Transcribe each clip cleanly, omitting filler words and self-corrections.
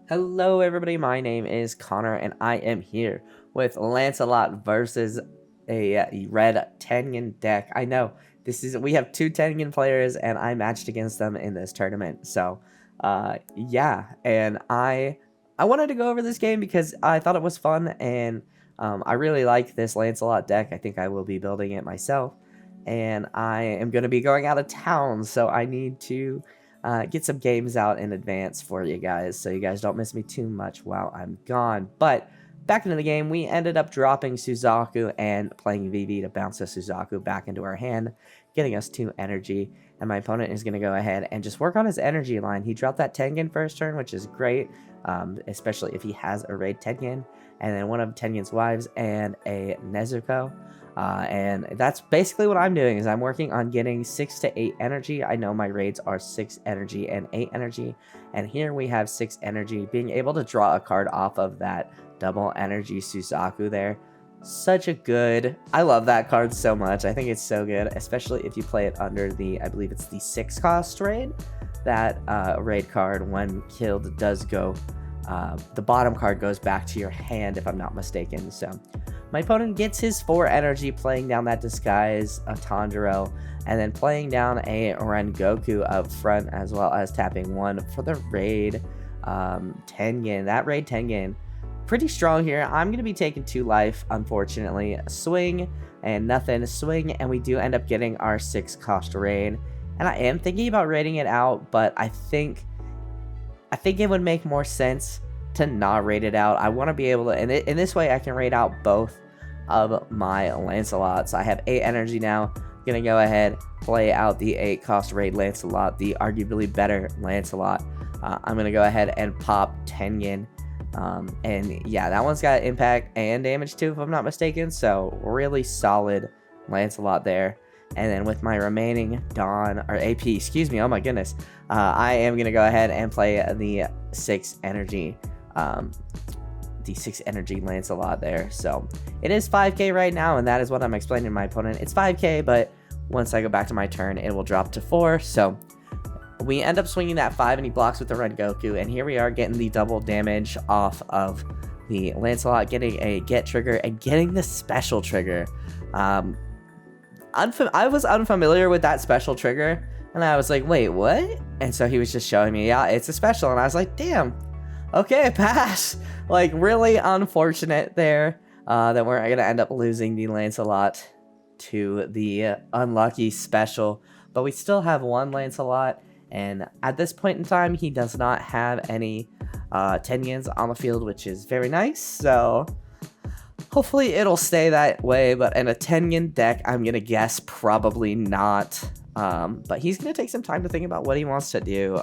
Hello everybody, my name is Connor and I am here with Lancelot versus a red Tengen deck. I know we have two Tengen players and I matched against them in this tournament. So yeah, and I wanted to go over this game because I thought it was fun and I really like this Lancelot deck. I think I will be building it myself and I am going to be going out of town, so I need to get some games out in advance for you guys so you guys don't miss me too much while I'm gone. But back into the game, we ended up dropping Suzaku and playing VV to bounce a Suzaku back into our hand, getting us 2 energy. And my opponent is going to go ahead and just work on his energy line. He dropped that Tengen first turn, which is great, especially if he has a raid Tengen, and then one of Tengen's wives and a Nezuko. And that's basically what I'm doing, is I'm working on getting 6 to 8 energy. I know my raids are 6 energy and 8 energy, and here we have 6 energy. Being able to draw a card off of that double energy Suzaku there, such a good, I love that card so much. I think it's so good, especially if you play it under the, I believe it's the 6 cost raid. That raid card, when killed, does go, the bottom card goes back to your hand if I'm not mistaken. So my opponent gets his 4 energy, playing down that Disguise, a Tanjiro, and then playing down a Rengoku up front, as well as tapping 1 for the raid Tengen. That raid Tengen, pretty strong here. I'm going to be taking 2 life, unfortunately. Swing and nothing. Swing, and we do end up getting our 6 cost raid. And I am thinking about raiding it out, but I think it would make more sense to not raid it out. I want to be able to, and in this way I can raid out both of my Lancelots. I have 8 energy now. Gonna go ahead, play out the 8 cost raid Lancelot, the arguably better Lancelot. I'm gonna go ahead and pop Tengen. And yeah, that one's got impact and damage too, if I'm not mistaken. So really solid Lancelot there. And then with my remaining Dawn, or AP, excuse me, oh my goodness, I am going to go ahead and play the 6 energy, Lancelot there. So it is 5k right now, and that is what I'm explaining to my opponent. It's 5k, but once I go back to my turn, it will drop to 4. So we end up swinging that 5, and he blocks with the Rengoku, and here we are getting the double damage off of the Lancelot, getting a get trigger and getting the special trigger. I was unfamiliar with that special trigger, and I was like, wait, what? And so he was just showing me, yeah, it's a special, and I was like, damn, okay, pass. Like, really unfortunate there that we're gonna end up losing the Lancelot to the unlucky special, but we still have 1 Lancelot, and at this point in time, he does not have any Tengens on the field, which is very nice. So hopefully it'll stay that way, but in a Tengen deck, I'm going to guess probably not. But he's going to take some time to think about what he wants to do.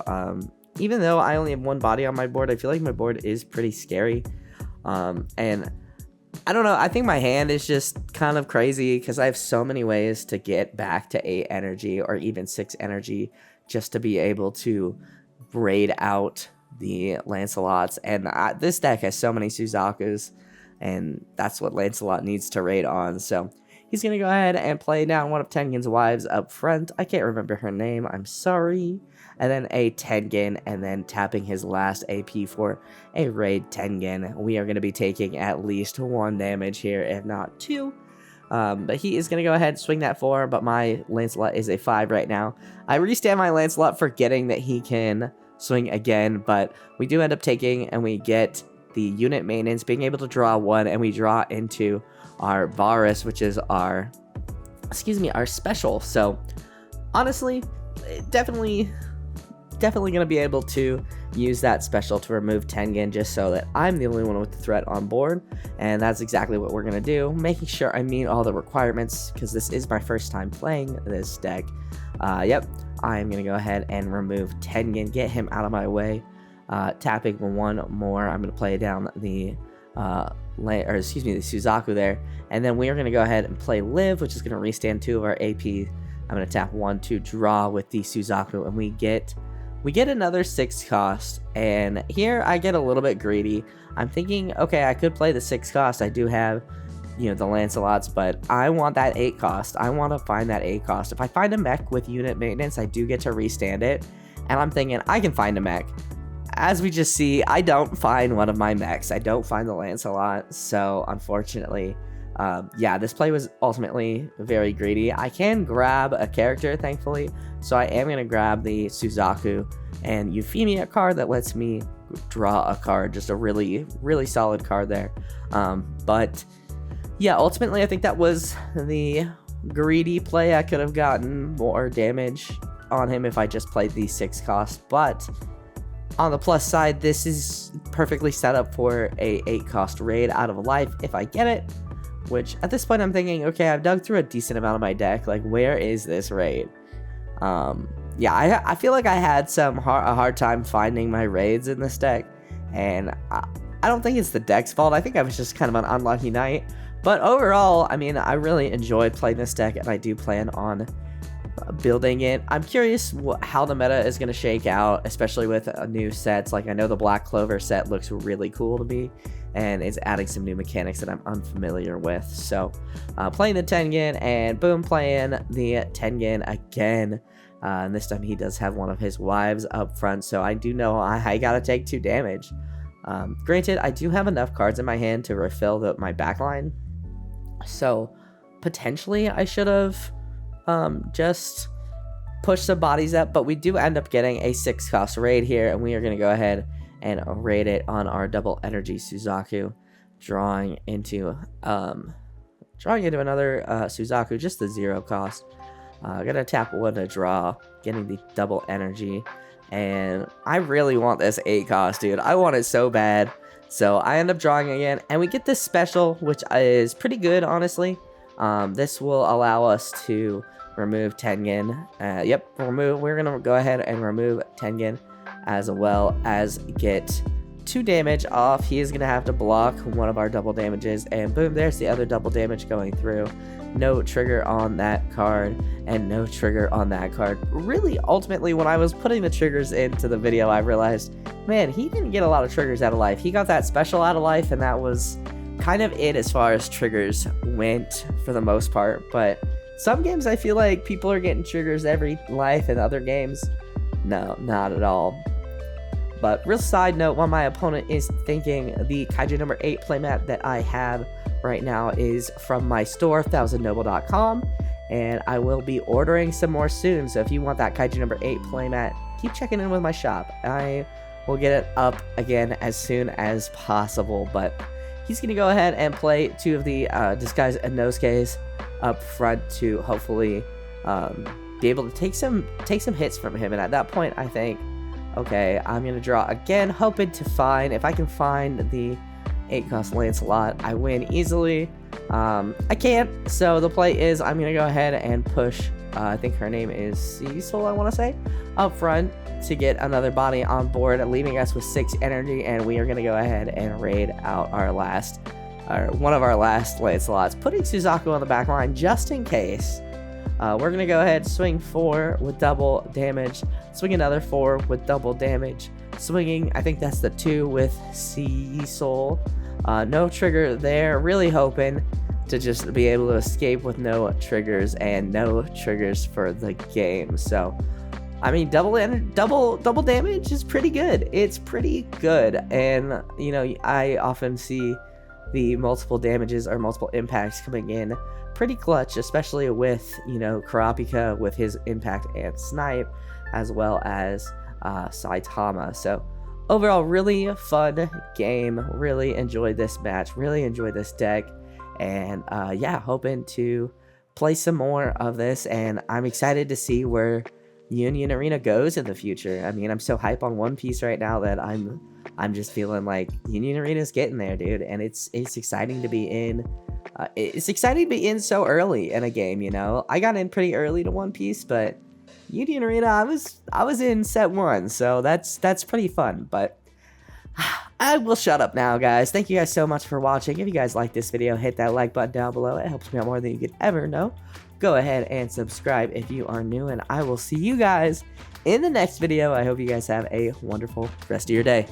Even though I only have 1 body on my board, I feel like my board is pretty scary. And I don't know, I think my hand is just kind of crazy because I have so many ways to get back to 8 energy or even 6 energy just to be able to raid out the Lancelots. And this deck has so many Suzakus, and that's what Lancelot needs to raid on. So he's going to go ahead and play down one of Tengen's wives up front. I can't remember her name, I'm sorry. And then a Tengen, and then tapping his last AP for a raid Tengen. We are going to be taking at least 1 damage here, if not 2. But he is going to go ahead and swing that 4, but my Lancelot is a 5 right now. I restand my Lancelot forgetting that he can swing again, but we do end up taking, and we get the unit maintenance, being able to draw 1, and we draw into our Varus, which is our special. So honestly, definitely gonna be able to use that special to remove Tengen, just so that I'm the only one with the threat on board. And that's exactly what we're gonna do, making sure I meet all the requirements, because this is my first time playing this deck. Yep, I'm gonna go ahead and remove Tengen, get him out of my way. Tapping 1 more, I'm going to play down the Suzaku there, and then we are going to go ahead and play Live, which is going to restand 2 of our AP. I'm going to tap 1 to draw with the Suzaku, and we get another 6 cost, and here I get a little bit greedy. I'm thinking, okay, I could play the 6 cost. I do have, the Lancelots, but I want that 8 cost. I want to find that 8 cost. If I find a mech with unit maintenance, I do get to restand it, and I'm thinking I can find a mech. as we just see, I don't find one of my mechs. I don't find the Lancelot, so unfortunately, yeah, this play was ultimately very greedy. I can grab a character, thankfully, so I am going to grab the Suzaku and Euphemia card that lets me draw a card, just a really, really solid card there. But yeah, ultimately, I think that was the greedy play. I could have gotten more damage on him if I just played the 6 cost, but on the plus side, this is perfectly set up for a 8 cost raid out of life if I get it, which at this point I'm thinking, okay, I've dug through a decent amount of my deck, like where is this raid? Yeah, I feel like I had a hard time finding my raids in this deck, and I don't think it's the deck's fault. I think I was just kind of an unlucky night, but overall, I mean, I really enjoyed playing this deck, and I do plan on building it. I'm curious how the meta is going to shake out, especially with new sets. Like, I know the Black Clover set looks really cool to me, and it's adding some new mechanics that I'm unfamiliar with. So playing the Tengen, and boom, playing the Tengen again, and this time he does have one of his wives up front, so I do know I gotta take 2 damage. Granted, I do have enough cards in my hand to refill my backline, so potentially I should have just push some bodies up, but we do end up getting a 6 cost raid here, and we are going to go ahead and raid it on our double energy Suzaku, drawing into another Suzaku, just the 0 cost. Gonna tap 1 to draw, getting the double energy, and I really want this 8 cost, dude. I want it so bad, so I end up drawing again, and we get this special, which is pretty good, honestly. This will allow us to remove Tengen. We're gonna go ahead and remove Tengen, as well as get 2 damage off. He is gonna have to block one of our double damages, and boom, there's the other double damage going through. No trigger on that card, and no trigger on that card. Really, ultimately, when I was putting the triggers into the video, I realized, man, he didn't get a lot of triggers out of life. He got that special out of life, and that was kind of it as far as triggers went for the most part. But some games I feel like people are getting triggers every life, and other games, no, not at all. But real side note, while my opponent is thinking, the Kaiju number 8 playmat that I have right now is from my store, 1000noble.com, and I will be ordering some more soon. So if you want that Kaiju number 8 playmat, keep checking in with my shop. I will get it up again as soon as possible. But he's going to go ahead and play 2 of the Disguise Inosuke's up front to hopefully be able to take some hits from him. And at that point, I think, okay, I'm going to draw again, hoping to find, if I can find the 8 cost Lancelot, I win easily. I can't, so the play is I'm going to go ahead and push, I think her name is Cecil, I want to say, up front to get another body on board, leaving us with 6 energy, and we are going to go ahead and raid out one of our last Lancelots, putting Suzaku on the back line just in case. We're going to go ahead, swing 4 with double damage, swing another 4 with double damage, swinging, I think that's the 2 with Cecil. No trigger there, really hoping to just be able to escape with no triggers, and no triggers for the game. So, I mean, double damage is pretty good. It's pretty good, and, you know, I often see the multiple damages or multiple impacts coming in pretty clutch, especially with, you know, Kurapika with his impact and snipe, as well as Saitama. So overall, really fun game. Really enjoyed this match, really enjoyed this deck, and yeah, hoping to play some more of this, and I'm excited to see where Union Arena goes in the future. I mean, I'm so hype on One Piece right now that I'm just feeling like Union Arena's getting there, dude, and it's exciting to be in. It's exciting to be in so early in a game, you know. I got in pretty early to One Piece, but Union Arena, I was in set 1, so that's pretty fun. But I will shut up now, guys. Thank you guys so much for watching. If you guys like this video, hit that like button down below. It helps me out more than you could ever know. Go ahead and subscribe if you are new, and I will see you guys in the next video. I hope you guys have a wonderful rest of your day.